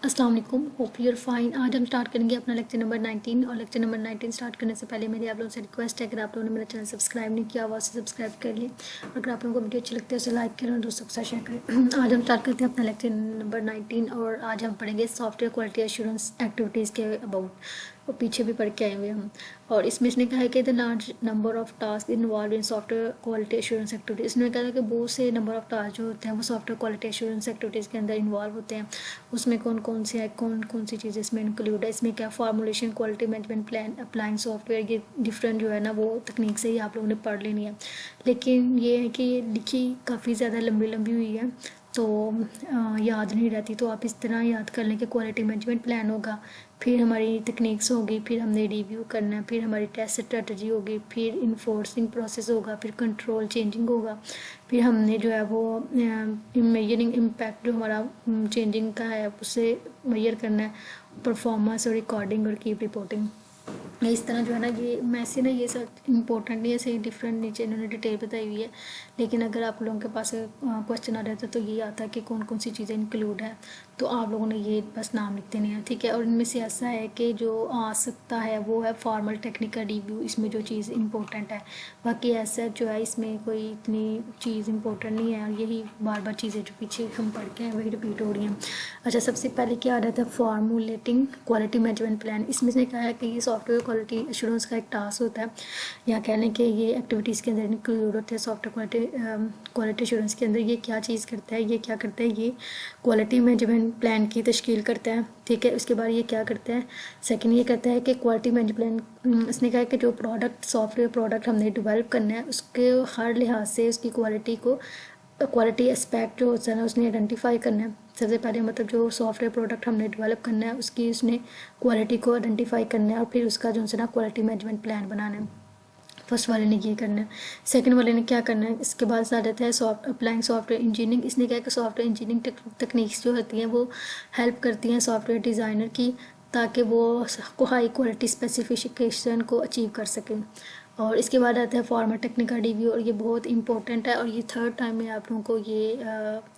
अस्सलाम वालेकुम, hope you are fine. आज हम स्टार्ट करेंगे अपना लेक्चर नंबर 19 और लेक्चर नंबर 19 स्टार्ट करने से पहले मेरी आप लोगों से रिक्वेस्ट है, अगर आप लोगों ने मेरा चैनल सब्सक्राइब नहीं किया हुआ तो सब्सक्राइब कर लें। अगर आप लोगों को वीडियो अच्छी लगती है उसे लाइक करें और दोस्तों के साथ शेयर करें। आज हम स्टार्ट करते हैं अपना लेक्चर नंबर 19 और आज हम पढ़ेंगे सॉफ्टवेयर क्वालिटी एश्योरेंस एक्टिविटीज़ के अबाउट, और पीछे भी पढ़ के आए हुए हम। और इसमें इसने कहा है कि the large number of task involve in software quality assurance activities. इसने कहा है कि बहुत से नंबर ऑफ टास्क जो होते हैं वो सॉफ्टवेयर क्वालिटी एश्योरेंस एक्टिविटीज़ के अंदर इन्वॉल्व होते हैं। उसमें कौन कौन से है, कौन कौन सी चीज़ें इसमें इंक्लूड है, इसमें क्या formulation, quality management plan, applying software, ये डिफरेंट जो है ना वो तकनीक से ही आप लोगों ने पढ़ लेनी है। लेकिन ये है कि ये लिखी काफ़ी ज़्यादा लंबी लंबी हुई है तो याद नहीं रहती, तो आप इस तरह याद कर लें कि क्वालिटी मैनेजमेंट प्लान होगा, फिर हमारी तकनीक्स होगी, फिर हमने रिव्यू करना है, फिर हमारी टेस्ट स्ट्रेटजी होगी, फिर इन्फोर्सिंग प्रोसेस होगा, फिर कंट्रोल चेंजिंग होगा, फिर हमने जो है वो मेजरिंग इम्पैक्ट जो हमारा चेंजिंग का है उसे मेजर करना है, परफॉर्मेंस और रिकॉर्डिंग और कीप रिपोर्टिंग। इस तरह जो है ना ये मैसे ना ये सब इंपॉर्टेंट नहीं है, सही डिफरेंट नीचे इन्होंने डिटेल बताई हुई है। लेकिन अगर आप लोगों के पास क्वेश्चन आ रहा था तो ये आता है कि कौन कौन सी चीज़ें इंक्लूड है, तो आप लोगों ने ये बस नाम लिख देने हैं, ठीक है। और इनमें से ऐसा है कि जो आ सकता है वो है फॉर्मल टेक्निकल रिव्यू, इसमें जो चीज़ इंपॉर्टेंट है। बाकी ऐसा जो है इसमें कोई इतनी चीज़ इंपॉर्टेंट नहीं है, और यही बार बार चीज़ें जो पीछे हम पढ़ के हैं वही रिपीट हो रही हैं। अच्छा, सबसे पहले क्या आ रहा था, फॉर्मुलेटिंग क्वालिटी मैनेजमेंट प्लान। इसमें से कहा है कि ये सॉफ्टवेयर क्वालिटी एश्योरेंस का एक टास्क होता है, या कह लें कि ये एक्टिविटीज़ के अंदर इंक्लूड होते हैं। सॉफ्टवेयर क्वालिटी एश्योरेंस के अंदर ये क्या चीज़ करता है, ये क्या करता है, ये क्वालिटी मैनेजमेंट प्लान की तश्कील करता है, ठीक है। उसके बाद ये क्या करता है, सेकंड ये करता है कि क्वालिटी मैनेजमेंट प्लान, इसने कहा है कि जो प्रोडक्ट सॉफ्टवेयर प्रोडक्ट हमने डेवलप करना है उसके हर लिहाज से उसकी क्वालिटी एस्पेक्ट जो होता है ना उसने आइडेंटिफाई करना है। सबसे पहले मतलब जो सॉफ्टवेयर प्रोडक्ट हमने डेवलप करना है उसकी उसने क्वालिटी को आइडेंटिफाई करना है, और फिर उसका जो है ना क्वालिटी मैनेजमेंट प्लान बनाना है। फर्स्ट वाले ने ये करना है। सेकंड वाले ने क्या करना है, इसके बाद आ जाता है अप्लाइंग सॉफ्टवेयर इंजीनियरिंग। इसने क्या कि सॉफ्टवेयर इंजीनियरिंग तकनीक्स जो होती हैं वो हेल्प करती हैं सॉफ्टवेयर डिज़ाइनर की, ताकि वो हाई क्वालिटी स्पेसिफिकेशन को अचीव कर सकें। और इसके बाद आता है फॉर्मल टेक्निकल रिव्यू, और ये बहुत इंपॉर्टेंट है, और ये थर्ड टाइम मैं आप लोगों को ये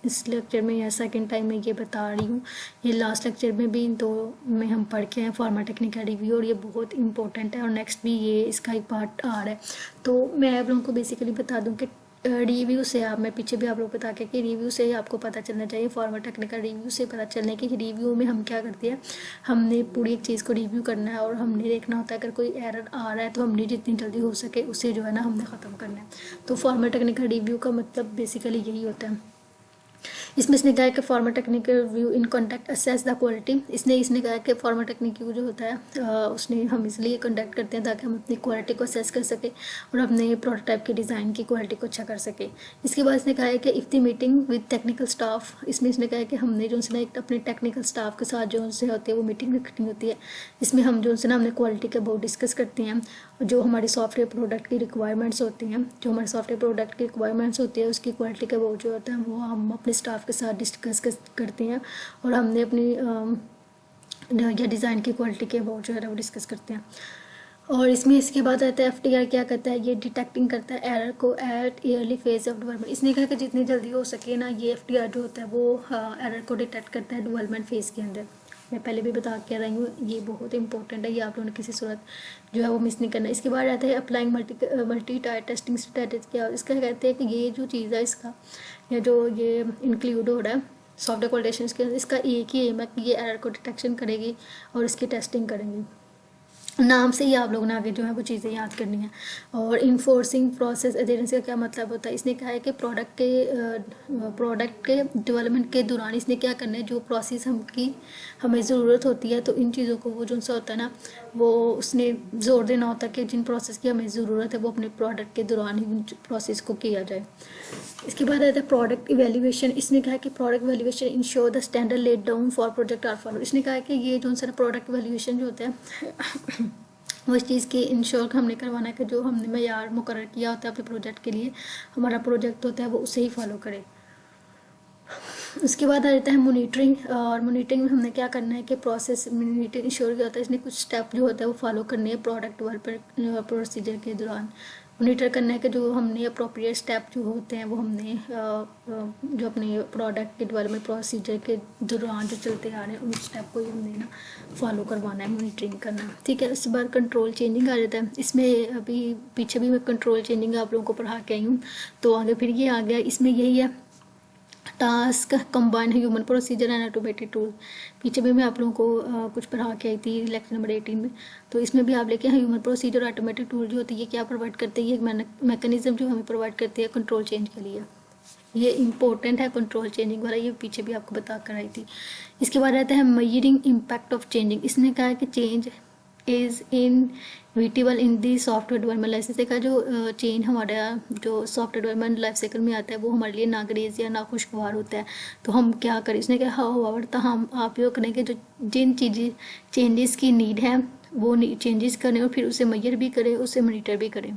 इस लेक्चर में या सेकंड टाइम में ये बता रही हूँ। ये लास्ट लेक्चर में भी दो में हम पढ़ के हैं फॉर्मल टेक्निकल रिव्यू, और ये बहुत इंपॉर्टेंट है, और नेक्स्ट भी ये इसका एक पार्ट आ रहा है। तो मैं आप लोगों को बेसिकली बता दूँ कि रिव्यू से मैं पीछे भी आप लोग बता के कि रिव्यू से आपको पता चलना चाहिए, फॉर्मल टेक्निकल रिव्यू से पता चलने कि रिव्यू में हम क्या करते हैं, हमने पूरी एक चीज़ को रिव्यू करना है और हमने देखना होता है अगर कोई एरर आ रहा है तो हमने जितनी जल्दी हो सके उसे जो है ना हमने ख़त्म करना है। तो फॉर्मल टेक्निकल रिव्यू का मतलब बेसिकली यही होता है। इसमें इसने कहा है कि formal technical view in contact assess the quality. इसने कहा है कि फॉर्मल टेक्निकल जो होता है उसने हम इसलिए कंडक्ट करते हैं ताकि हम अपनी क्वालिटी को असेस कर सके और अपने प्रोटोटाइप के डिज़ाइन की क्वालिटी को अच्छा कर सके। इसके बाद इसने कहा है कि if the meeting with technical staff, इसमें इसने कहा है कि हमने जो है एक अपने टेक्निकल स्टाफ के साथ जो से होती है वो मीटिंग रखनी होती है। इसमें हम जो है ना हमने क्वालिटी के बहुत डिस्कस करते हैं, जो हमारी सॉफ्टवेयर प्रोडक्ट की रिक्वायरमेंट्स होती हैं, जो हमारे सॉफ्टवेयर प्रोडक्ट की रिक्वायरमेंट्स होती है उसकी क्वालिटी का बहुत जो होता है वो हम अपने स्टाफ के साथ डिस्कस करते हैं, और हमने अपनी या डिज़ाइन की क्वालिटी के बहुत जो है वो डिस्कस करते हैं। और इसमें इसके बाद आता है एफटीआर क्या करता है, ये डिटेक्टिंग करता है एरर को at early phase of development. इसने कहा कि जितनी जल्दी हो सके ना ये एफटीआर जो होता है वो एरर को डिटेक्ट करता है डेवलपमेंट फेज़ के अंदर। मैं पहले भी बता के रही हूँ, ये बहुत इंपॉर्टेंट है, ये आप लोगों ने किसी सूरत जो है वो मिस नहीं करना। इसके बाद आता है applying multi tier testing strategy. क्या इसका कहते हैं कि ये जो चीज़ है इसका या जो ये इंक्लूड हो रहा है सॉफ्टवेयर क्वालिटेशंस के, इसका एक ही एम है कि ये एरर को डिटेक्शन करेगी और इसकी टेस्टिंग करेंगी। नाम से ही आप लोगों ने आगे जो है वो चीज़ें याद करनी है। और इन्फोर्सिंग प्रोसेस एडेरेंस का क्या मतलब होता है, इसने कहा है कि प्रोडक्ट के डेवलपमेंट के दौरान इसने क्या करना है, जो प्रोसेस हमें ज़रूरत होती है तो इन चीज़ों को वो जो सा होता है ना वो उसने ज़ोर देना होता है कि जिन प्रोसेस की हमें ज़रूरत है वो अपने प्रोडक्ट के दौरान ही उन प्रोसेस को किया जाए। इसके बाद आता है प्रोडक्ट इवेल्युएशन। इसने कहा कि product evaluation ensure the standard laid down for project are follow. इसने कहा कि ये जो सा प्रोडक्ट इवेल्युएशन जो होता है वो इस चीज़ की इंश्योर हमने करवाना है कि जो हमने मयार मुकर्रर किया होता है अपने प्रोजेक्ट के लिए, हमारा प्रोजेक्ट होता है वो उसे ही फॉलो करे। उसके बाद आ जाता है मोनीटरिंग, और मोनीटरिंग में हमने क्या करना है कि प्रोसेस इंश्योर किया होता है, इसने कुछ स्टेप जो होता है वो फॉलो करने हैं प्रोडक्ट डेवलपमेंट प्रोसीजर के दौरान। मॉनिटर करना है कि जो हमने अप्रोप्रिएट स्टेप जो होते हैं वो हमने जो अपने प्रोडक्ट के डेवलपमेंट प्रोसीजर के दौरान जो चलते आ रहे हैं उन स्टेप को ही हमने ना फॉलो करवाना है, मॉनिटरिंग करना है, ठीक है। उसके बाद कंट्रोल चेंजिंग आ जाता है। इसमें अभी पीछे भी मैं कंट्रोल चेंजिंग आप लोगों को पढ़ा के आई हूँ, तो आगे फिर ये आ गया। इसमें यही है task combine human procedure and automated tool. पीछे भी मैं आप लोगों को कुछ पढ़ा के आई थी लेक्चर नंबर 18 में, तो इसमें भी आप लेके ह्यूमन प्रोसीजर ऑटोमेटेड टूल जो होती है क्या प्रोवाइड करते हैं, ये मैकेनिज्म जो हमें प्रोवाइड करती है कंट्रोल चेंज के लिए। ये इंपॉर्टेंट है कंट्रोल चेंजिंग वाला, ये पीछे भी आपको बता कर आई थी। इसके बाद रहता है मेजरिंग इम्पैक्ट ऑफ चेंजिंग। इसने कहा है कि change is inevitable in the software development life cycle का जो चेंज हमारा जो सॉफ्टवेयर डेवलपमेंट लाइफ साइकिल में आता है वो हमारे लिए नागरेज या नाखुशगवार होता है। तो हम क्या करें, इसने कहा हाउ तो हम आप ये करें कि जो जिन चीज़ें चेंजेस की नीड है वो चेंजेस करें और फिर उसे मेजर भी करें, उसे मॉनिटर भी करें।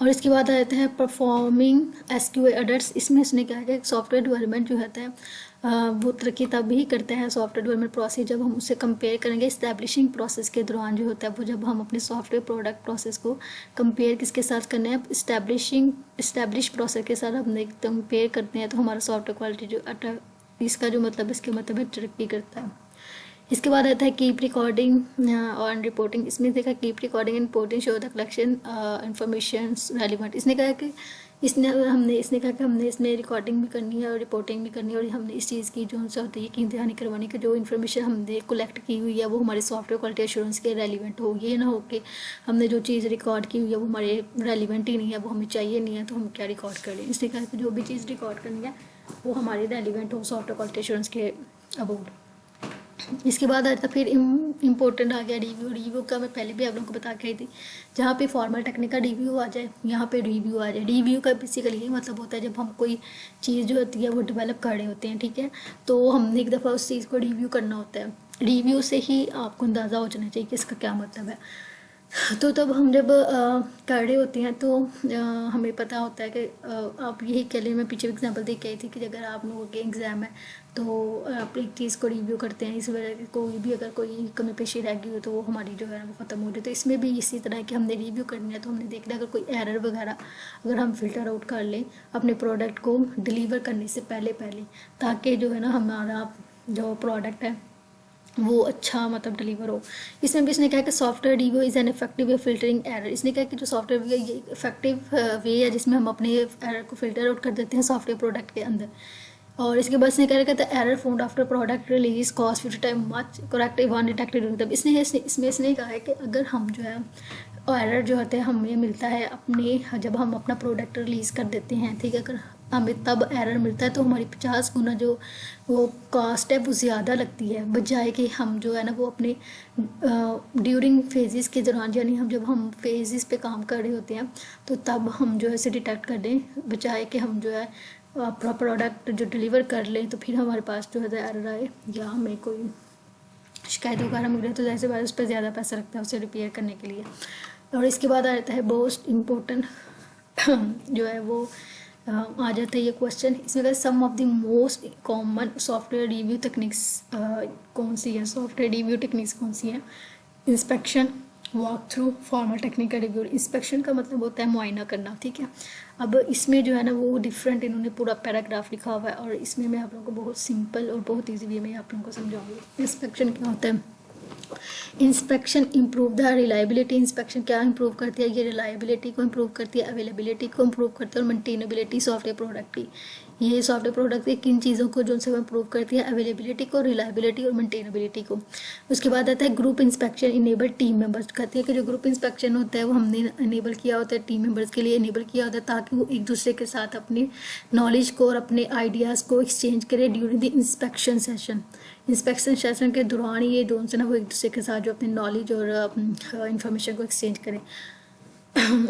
और इसके बाद आ जाता है परफॉर्मिंग SQA ऑडिट्स। इसमें इसने क्या है कि सॉफ्टवेयर डेवलपमेंट जो होता है वो तरक्की तब ही करता है सॉफ्टवेयर डेवलपमेंट प्रोसेस जब हम उससे कंपेयर करेंगे इस्टेब्लिशिंग प्रोसेस के दौरान जो होता है वो जब हम अपने सॉफ्टवेयर प्रोडक्ट प्रोसेस को कंपेयर किसके साथ करने हैं, इस्टेब्लिश प्रोसेस के साथ हम कंपेयर करते हैं तो हमारा सॉफ्टवेयर क्वालिटी जो इसका जो मतलब इसके मतलब है तरक्की करता है। इसके बाद आता है कीप रिकॉर्डिंग और रिपोर्टिंग। इसमें देखा keep recording and reporting show the collection information relevant. इसने कहा कि इसने कहा कि हमने इसमें रिकॉर्डिंग भी करनी है और रिपोर्टिंग भी करनी है और हमने इस चीज़ की जो सा होती है कि ध्यान करवानी कि जो इन्फॉर्मेशन हमने कलेक्ट की हुई है वो हमारे सॉफ्टवेयर क्वालिटी एश्योरेंस के रेलिवेंट हो। ये ना हो कि हमने जो चीज़ रिकॉर्ड की हुई है वो हमारे रेलिवेंट ही नहीं है, वो हमें चाहिए नहीं है, तो हम क्या रिकॉर्ड कर लें। इसने कहा कि जो भी चीज़ रिकॉर्ड करनी है वो हमारे रेलिवेंट हो सॉफ्टवेयर क्वालिटी एश्योरेंस के अबाउट। इसके बाद आता फिर इम्पोर्टेंट आ गया रिव्यू का मैं पहले भी आप लोगों को बता के आई थी। जहाँ पे फॉर्मल टेक्निकल रिव्यू आ जाए, यहाँ पे रिव्यू आ जाए। रिव्यू का बेसिकली यही मतलब होता है जब हम कोई चीज़ जो होती है वो डेवलप कर रहे होते हैं, ठीक है, तो हमने एक दफ़ा उस चीज़ को रिव्यू करना होता है। रिव्यू से ही आपको अंदाज़ा हो जाना चाहिए कि इसका क्या मतलब है। तो तब हम जब कर रहे होते हैं तो हमें पता होता है कि आप यही कह लें, मैं पीछे एग्जांपल दे के आई थी कि अगर आप लोगों के एग्ज़ाम है तो आप एक चीज़ को रिव्यू करते हैं, इस वजह कोई भी अगर कोई कमी पेशी रह गई हो तो वो हमारी जो है वो ख़त्म हो जाए। तो इसमें भी इसी तरह कि हमने रिव्यू करनी है तो हमने देखना है अगर कोई एरर वगैरह अगर हम फिल्टर आउट कर लें अपने प्रोडक्ट को डिलीवर करने से पहले ताकि जो है ना हमारा जो प्रोडक्ट है वो अच्छा मतलब डिलीवर हो। इसमें भी इसने कहा कि software review is an effective way filtering error. इसने कहा कि जो सॉफ्टवेयर रिव्यू ये इफेक्टिव वे है जिसमें हम अपने एरर को फिल्टर आउट कर देते हैं सॉफ्टवेयर प्रोडक्ट के अंदर। और इसके बाद इसने कहा कहता है error found after product release cost 50 time much correct one detected. मतलब इसमें इसने कहा है कि अगर हम जो है एरर जो होता है हमें मिलता है अपने जब हम अपना प्रोडक्ट रिलीज़ कर देते हैं, ठीक है, अगर हमें तब एरर मिलता है तो हमारी 50 गुना जो वो कॉस्ट है वो ज़्यादा लगती है बजाय कि हम जो है ना वो अपने ड्यूरिंग फेजेस के दौरान यानी हम जब हम फेजेस पे काम कर रहे होते हैं तो तब हम जो है इसे डिटेक्ट कर दें बजाय कि हम जो है प्रोडक्ट जो डिलीवर कर लें तो फिर हमारे पास जो है एरर आए या हमें कोई शिकायत वगैरह मिले तो जैसे बार उस पर ज़्यादा पैसा लगता है उसे रिपेयर करने के लिए। और इसके बाद आ जाता है मोस्ट इम्पोर्टेंट जो है वो आ जाता है ये क्वेश्चन। इसमें some of the most common software review techniques कौन सी है, सॉफ्टवेयर रिव्यू टेक्निक्स कौन सी है। Inspection, walk through, formal technical review. Inspection का मतलब होता है मुआयना करना, ठीक है। अब इसमें जो है ना वो डिफरेंट इन्होंने पूरा पैराग्राफ लिखा हुआ है और इसमें मैं आप लोगों को बहुत सिंपल और बहुत ईजी वे में आप लोगों को समझाऊंगी। इंस्पेक्शन क्या होता है। Inspection improve the reliability. Inspection क्या इम्प्रूव करती है, ये रिलायबिलिटी को इम्प्रूव करती है, अवेलेबिलिटी को इम्प्रूव करती है और मेंटेनेबिलिटी सॉफ्टवेयर प्रोडक्ट की। ये सॉफ्टवेयर प्रोडक्ट की किन चीज़ों को जो से इम्प्रूव करती है, अवेलेबिलिटी को, रिलायबिलिटी और मेंटेनेबिलिटी को। उसके बाद आता है group inspection enable team members. कहते हैं कि जो ग्रुप इंस्पेक्शन होता है वो हमने इनेबल किया होता है टीम मेंबर्स के लिए इनेबल किया होता है ताकि वो एक दूसरे के साथ अपने नॉलेज को और अपने आइडियाज़ को एक्सचेंज करें during the inspection session. Inspection session के दौरान ये दोनों से ना वो एक दूसरे के साथ जो अपने नॉलेज और इंफॉर्मेशन को एक्सचेंज करें।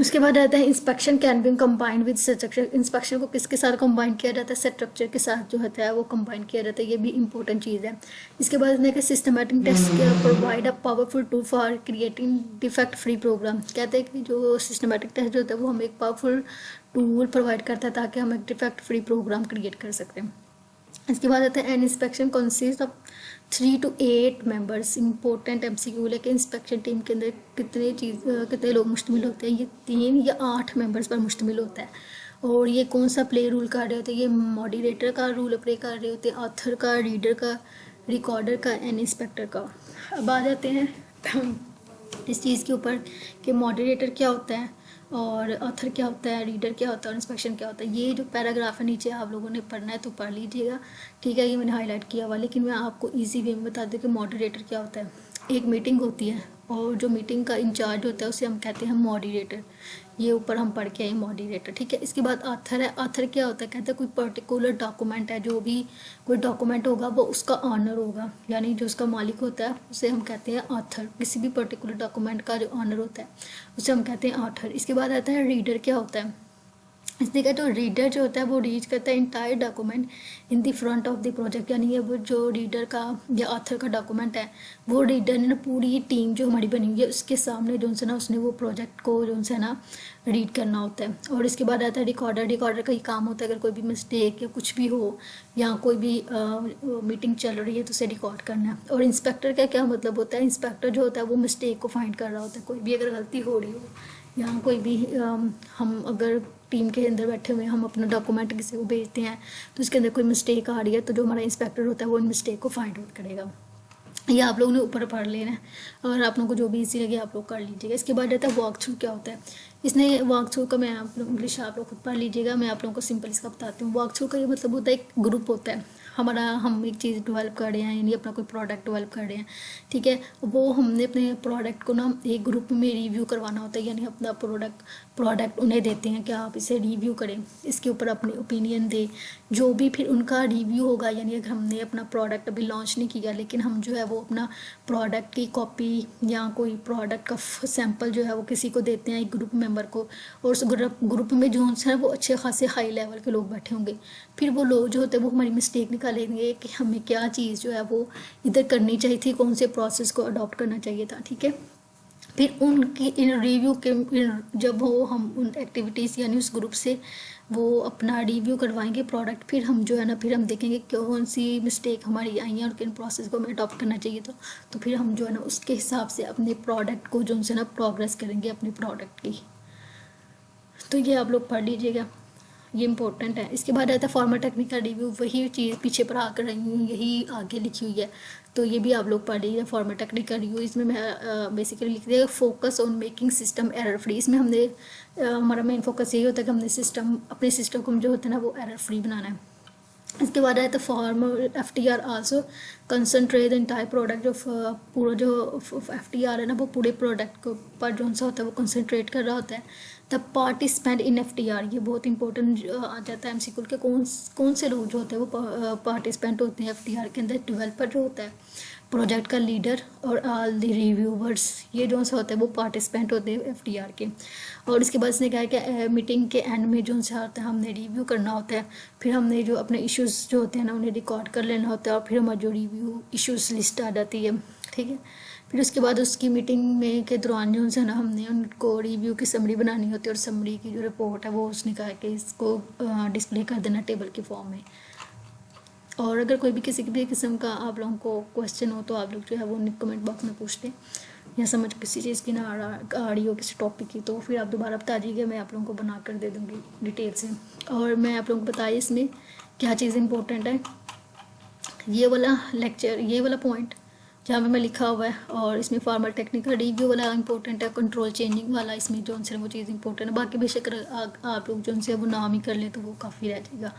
उसके बाद आता है inspection can be combined with structure. Inspection को किसके साथ कंबाइन किया जाता है, स्ट्रक्चर के साथ जो होता है वो कंबाइन किया जाता है, ये भी इंपॉर्टेंट चीज़ है। इसके बाद इसने systematic test provide a powerful tool for creating defect free program. कहते हैं कि जो सिस्टमैटिक टेस्ट जो होता है वो हमें एक पावरफुल टूल प्रोवाइड करता है ताकि हम एक डिफेक्ट फ्री प्रोग्राम क्रिएट कर सकते हैं। इसके बाद आता है an inspection consist of 3 to 8 members. Important MCQ लेके इंस्पेक्शन टीम के अंदर कितने लोग मुश्तमिल होते हैं, ये 3 या 8 मेंबर्स पर मुश्तमिल होता है। और ये कौन सा प्ले रूल कर रहे होते हैं, ये मॉडरेटर का रूल प्ले कर रहे होते हैं, ऑथर का, रीडर का, रिकॉर्डर का एंड इंस्पेक्टर का। अब आ जाते हैं इस चीज़ के ऊपर कि मॉडरेटर क्या होता है और ऑथर क्या होता है, रीडर क्या होता है और इंस्पेक्शन क्या होता है। ये जो पैराग्राफ है नीचे आप लोगों ने पढ़ना है तो पढ़ लीजिएगा, ठीक है। ये मैंने हाईलाइट किया हुआ, लेकिन मैं आपको इजी वे में बता दूं कि मॉडरेटर क्या होता है। एक मीटिंग होती है और जो मीटिंग का इंचार्ज होता है उसे हम कहते हैं मॉडरेटर। ये ऊपर हम पढ़ के आए मॉडरेटर, ठीक है। इसके बाद ऑथर है। ऑथर क्या होता है, कहते हैं कोई पर्टिकुलर डॉक्यूमेंट है, जो भी कोई डॉक्यूमेंट होगा वो उसका ऑनर होगा, यानी जो उसका मालिक होता है उसे हम कहते हैं ऑथर। किसी भी पर्टिकुलर डॉक्यूमेंट का जो ऑनर होता है उसे हम कहते हैं ऑथर। इसके बाद आता है रीडर। क्या होता है, इसने कहा जो रीडर जो होता है वो रीड करता है entire document in the front of the project, यानी ये वो जो रीडर का या ऑथर का डॉक्यूमेंट है वो रीडर ने ना पूरी टीम जो हमारी बनी हुई है उसके सामने जो से ना उसने वो प्रोजेक्ट को जो से ना रीड करना होता है। और इसके बाद आता है रिकॉर्डर। रिकॉर्डर का ही काम होता है अगर कोई भी मिस्टेक या कुछ भी हो या कोई भी मीटिंग चल रही है तो उसे रिकॉर्ड करना है। और इंस्पेक्टर का क्या मतलब होता है, इंस्पेक्टर जो होता है वो मिस्टेक को फाइंड कर रहा होता है। कोई भी अगर गलती हो रही हो या कोई भी हम अगर टीम के अंदर बैठे हुए हम अपना डॉक्यूमेंट किसी को भेजते हैं तो उसके अंदर कोई मिस्टेक आ रही है तो जो हमारा इंस्पेक्टर होता है वो इन मिस्टेक को फाइंड आउट करेगा। ये आप लोगों ने ऊपर पढ़ लेना है और आप लोगों को जो भी इजी लगे आप लोग कर लीजिएगा। इसके बाद रहता है वॉक थ्रू। क्या होता है, इसने वॉक थ्रू का मैं आप लोग इंग्लिश आप लोग खुद पढ़ लीजिएगा, मैं आप लोगों को सिंपल इसका बताती हूँ। वॉक थ्रू का ये मतलब होता है एक ग्रुप होता है हमारा, हम एक चीज़ डेवलप कर रहे हैं यानी अपना कोई प्रोडक्ट डेवलप कर रहे हैं, ठीक है। वो हमने अपने प्रोडक्ट को ना एक ग्रुप में रिव्यू करवाना होता है, यानी अपना प्रोडक्ट उन्हें देते हैं कि आप इसे रिव्यू करें, इसके ऊपर अपने ओपिनियन दें। जो भी फिर उनका रिव्यू होगा, यानी अगर हमने अपना प्रोडक्ट अभी लॉन्च नहीं किया लेकिन हम जो है वो अपना प्रोडक्ट की कॉपी या कोई प्रोडक्ट का सैंपल जो है वो किसी को देते हैं, एक ग्रुप मेंबर को। और उस ग्रुप में जो है वो अच्छे खासे हाई लेवल के लोग बैठे होंगे। फिर वो लोग जो होते हैं वो हमारी मिस्टेक निकालेंगे कि हमें क्या चीज़ जो है वो इधर करनी चाहिए थी, कौन से प्रोसेस को अडॉप्ट करना चाहिए था, ठीक है। फिर उनकी इन रिव्यू के जब वो हम उन एक्टिविटीज़ यानी उस ग्रुप से वो अपना रिव्यू करवाएंगे प्रोडक्ट, फिर हम जो है ना फिर हम देखेंगे कौन सी मिस्टेक हमारी आई है और किन प्रोसेस को हमें अडॉप्ट करना चाहिए तो फिर हम जो है ना उसके हिसाब से अपने प्रोडक्ट को जो उनसे ना प्रोग्रेस करेंगे अपने प्रोडक्ट की। तो ये आप लोग पढ़ लीजिएगा, ये इंपॉर्टेंट है। इसके बाद आता है फॉर्मल टेक्निकल रिव्यू। वही चीज़ पीछे पर आकर रही हूँ, यही आगे लिखी हुई है तो ये भी आप लोग पढ़ लीजिए। फॉर्मल टेक्निकल रिव्यू इसमें मैं बेसिकली लिख दिया focus on making system error free. इसमें हमने हमारा मेन फोकस यही होता है कि हमने अपने सिस्टम को जो होता है ना वो एरर फ्री बनाना है। इसके बाद आया था formal FTR also concentrate entire product. जो पूरा जो FTR है ना वो पूरे प्रोडक्ट को पर जो सा होता है वो कंसनट्रेट कर रहा होता है। द पार्टिसिपेंट इन FTR, ये बहुत इंपॉर्टेंट आ जाता है MCQ के। कौन से लोग जो होते हैं वो पार्टिसिपेंट होते हैं FTR के अंदर। डेवलपर जो होता है, प्रोजेक्ट का लीडर और ऑल द रिव्यूवर्स, ये जो सा होता है वो पार्टिसिपेंट होते हैं FTR के। और इसके बाद इसने कहा कि मीटिंग के एंड में जो सा होता है हमने रिव्यू करना होता है, फिर हमने जो अपने इश्यूज़ जो होते हैं ना उन्हें रिकॉर्ड कर लेना होता है और फिर हमारी जो रिव्यू इश्यूज़ लिस्ट आ जाती है, ठीक है। फिर उसके बाद उसकी मीटिंग में के दौरान जो है ना हमने उनको रिव्यू की समरी बनानी होती है और समरी की जो रिपोर्ट है वो उसने कहा कि इसको डिस्प्ले कर देना टेबल के फॉर्म में। और अगर कोई भी किसी भी किस्म का आप लोगों को क्वेश्चन हो तो आप लोग जो है वो कमेंट बॉक्स में पूछते या समझ किसी चीज़ की ना आ रही हो किसी टॉपिक की तो फिर आप दोबारा बता दीजिएगा, मैं आप लोगों को बना कर दे दूँगी डिटेल से। और मैं आप लोगों को बताइए इसमें क्या चीज़ इंपॉर्टेंट है। ये वाला लेक्चर, ये वाला पॉइंट जहाँ पे मैं लिखा हुआ है, और इसमें फॉर्मल टेक्निकल रिव्यू वाला इंपॉर्टेंट है, कंट्रोल चेंजिंग वाला इसमें जो है वो चीज़ इंपॉर्टेंट है। बाकी बेशक आप लोग जो उनसे वो नाम ही कर लें तो वो काफ़ी रह जाएगा।